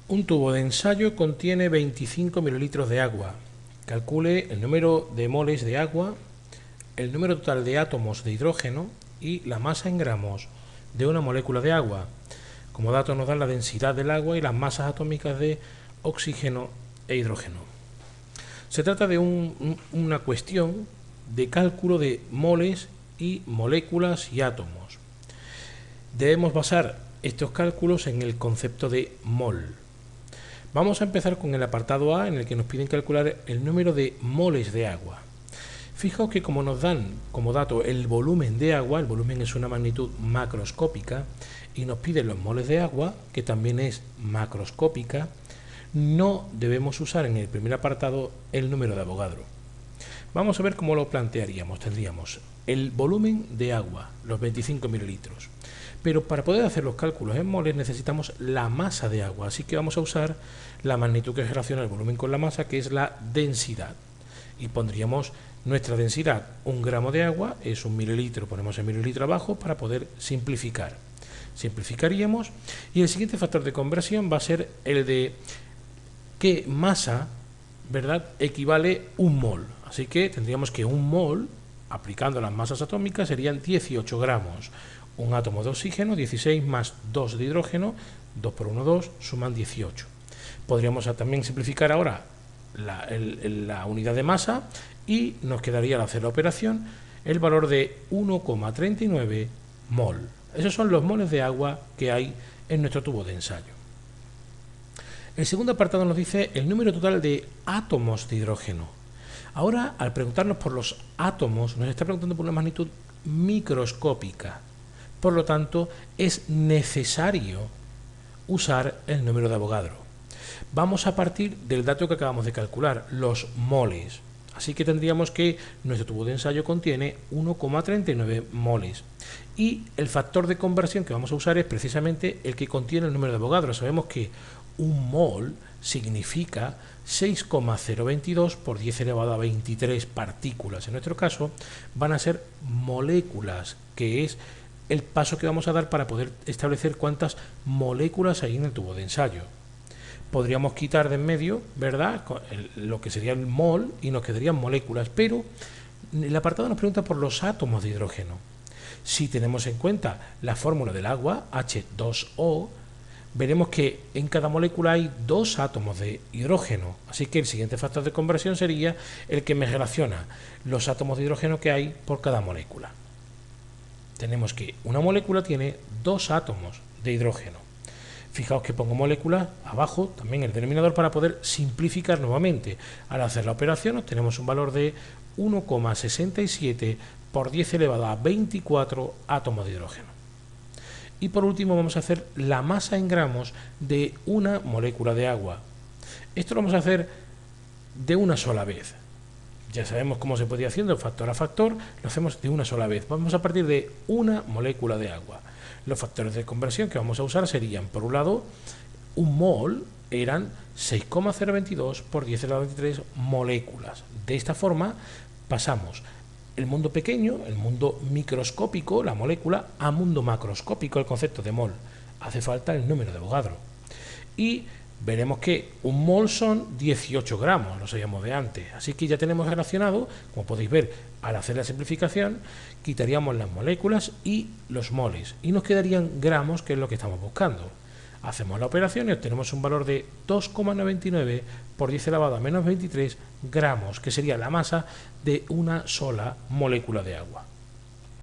Un tubo de ensayo contiene 25 mililitros de agua. Calcule el número de moles de agua, el número total de átomos de hidrógeno y la masa en gramos de una molécula de agua. Como datos nos dan la densidad del agua y las masas atómicas de oxígeno e hidrógeno. Se trata de una cuestión de cálculo de moles y moléculas y átomos. Debemos basar estos cálculos en el concepto de mol. Vamos a empezar con el apartado A, en el que nos piden calcular el número de moles de agua. Fijaos que como nos dan como dato el volumen de agua, el volumen es una magnitud macroscópica, y nos piden los moles de agua, que también es macroscópica, no debemos usar en el primer apartado el número de Avogadro. Vamos a ver cómo lo plantearíamos. Tendríamos el volumen de agua, los 25 mililitros. Pero para poder hacer los cálculos en moles necesitamos la masa de agua, así que vamos a usar la magnitud que relaciona el volumen con la masa, que es la densidad. Y pondríamos nuestra densidad, 1 gramo de agua es 1 mililitro, ponemos el mililitro abajo para poder simplificar. Simplificaríamos y el siguiente factor de conversión va a ser el de qué masa, ¿verdad?, equivale 1 mol. Así que tendríamos que 1 mol, aplicando las masas atómicas, serían 18 gramos. Un átomo de oxígeno, 16 más 2 de hidrógeno, 2 por 1, 2, suman 18. Podríamos también simplificar ahora la unidad de masa y nos quedaría al hacer la operación el valor de 1,39 mol. Esos son los moles de agua que hay en nuestro tubo de ensayo. El segundo apartado nos dice el número total de átomos de hidrógeno. Ahora, al preguntarnos por los átomos, nos está preguntando por una magnitud microscópica. Por lo tanto, es necesario usar el número de Avogadro. Vamos a partir del dato que acabamos de calcular, los moles. Así que tendríamos que nuestro tubo de ensayo contiene 1,39 moles. Y el factor de conversión que vamos a usar es precisamente el que contiene el número de Avogadro. Sabemos que un mol significa 6,022 por 10 elevado a 23 partículas. En nuestro caso van a ser moléculas, que es el paso que vamos a dar para poder establecer cuántas moléculas hay en el tubo de ensayo. Podríamos quitar de en medio, ¿verdad?, lo que sería el mol y nos quedarían moléculas, pero el apartado nos pregunta por los átomos de hidrógeno. Si tenemos en cuenta la fórmula del agua, H2O, veremos que en cada molécula hay 2 átomos de hidrógeno, así que el siguiente factor de conversión sería el que me relaciona los átomos de hidrógeno que hay por cada molécula. Tenemos que una molécula tiene 2 átomos de hidrógeno. Fijaos que pongo molécula abajo, también el denominador, para poder simplificar nuevamente. Al hacer la operación obtenemos un valor de 1,67 por 10 elevado a 24 átomos de hidrógeno. Y por último vamos a hacer la masa en gramos de una molécula de agua. Esto lo vamos a hacer de una sola vez. Ya sabemos cómo se puede ir haciendo factor a factor, lo hacemos de una sola vez. Vamos a partir de una molécula de agua. Los factores de conversión que vamos a usar serían, por un lado, un mol eran 6,022 por 10 elevado a 23 moléculas. De esta forma pasamos el mundo pequeño, el mundo microscópico, la molécula, a mundo macroscópico, el concepto de mol. Hace falta el número de Avogadro. Y veremos que un mol son 18 gramos, lo sabíamos de antes. Así que ya tenemos relacionado, como podéis ver, al hacer la simplificación, quitaríamos las moléculas y los moles. Y nos quedarían gramos, que es lo que estamos buscando. Hacemos la operación y obtenemos un valor de 2,99 por 10 elevado a menos 23 gramos, que sería la masa de una sola molécula de agua.